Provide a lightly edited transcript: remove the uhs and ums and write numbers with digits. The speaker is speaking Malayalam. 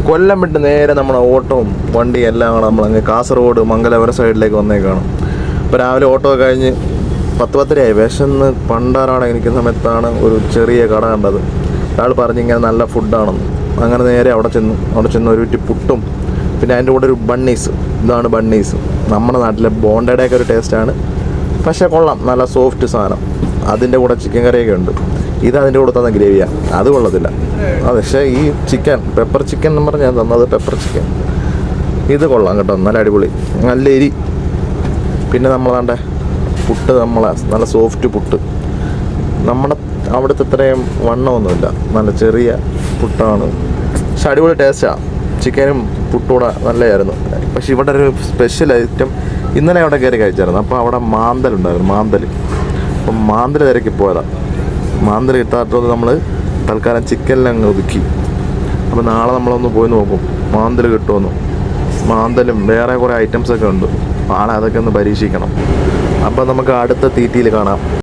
കൊല്ലം വിട്ട് നേരെ നമ്മുടെ ഓട്ടവും വണ്ടിയും എല്ലാം കൂടെ നമ്മളങ്ങ് കാസർഗോഡ് മംഗലപുരം സൈഡിലേക്ക് വന്നേക്കാണ്. ഇപ്പോൾ രാവിലെ ഓട്ടോ കഴിഞ്ഞ് 10-10 വിശന്ന് പണ്ടാറാണ് നിൽക്കുന്ന സമയത്താണ് ഒരു ചെറിയ കട കണ്ടത്. ഒരാൾ പറഞ്ഞിങ്ങനെ നല്ല ഫുഡാണെന്ന്. അങ്ങനെ നേരെ അവിടെ ചെന്ന് ഒരു കുറ്റി പുട്ടും പിന്നെ അതിൻ്റെ കൂടെ ഒരു ബണ്ണീസ്. ഇതാണ് ബണ്ണീസ്. നമ്മുടെ നാട്ടിലെ ബോണ്ടയുടെയൊക്കെ ഒരു ടേസ്റ്റാണ്, പക്ഷേ കൊള്ളാം, നല്ല സോഫ്റ്റ് സാധനം. അതിൻ്റെ കൂടെ ചിക്കൻ കറിയൊക്കെ ഉണ്ട്. ഇത് അതിൻ്റെ കൂടെ തന്ന ഗ്രേവിയാണ്, അത് കൊള്ളത്തില്ല. അത് പക്ഷേ ഈ ചിക്കൻ പെപ്പർ ചിക്കൻ എന്ന് പറഞ്ഞാൽ തന്നത് പെപ്പർ ചിക്കൻ, ഇത് കൊള്ളാം കേട്ടോ, നല്ല അടിപൊളി, നല്ല എരി. പിന്നെ നമ്മളാണ്ടെ പുട്ട്, നമ്മളെ നല്ല സോഫ്റ്റ് പുട്ട്. നമ്മുടെ അവിടുത്തെ ഇത്രയും വണ്ണമൊന്നുമില്ല, നല്ല ചെറിയ പുട്ടാണ്, പക്ഷെ അടിപൊളി ടേസ്റ്റാണ്. ചിക്കനും പുട്ടൂടെ നല്ലതായിരുന്നു. പക്ഷെ ഇവിടെ ഒരു സ്പെഷ്യൽ ഐറ്റം ഇന്നലെ അവിടെ കയറി കഴിച്ചായിരുന്നു. അപ്പോൾ അവിടെ മാന്തൽ. അപ്പം മാന്തൽ തിരക്കി പോയതാണ്. മാന്തൽ കിട്ടാത്തത് നമ്മൾ തൽക്കാലം ചിക്കനിലങ്ങ് ഒതുക്കി. അപ്പോൾ നാളെ നമ്മളൊന്ന് പോയി നോക്കും മാന്തൽ കിട്ടുമെന്ന്. മാന്തലും വേറെ കുറേ ഐറ്റംസൊക്കെ ഉണ്ട്, നാളെ അതൊക്കെ ഒന്ന് പരീക്ഷിക്കണം. അപ്പോൾ നമുക്ക് അടുത്ത തീറ്റിയിൽ കാണാം.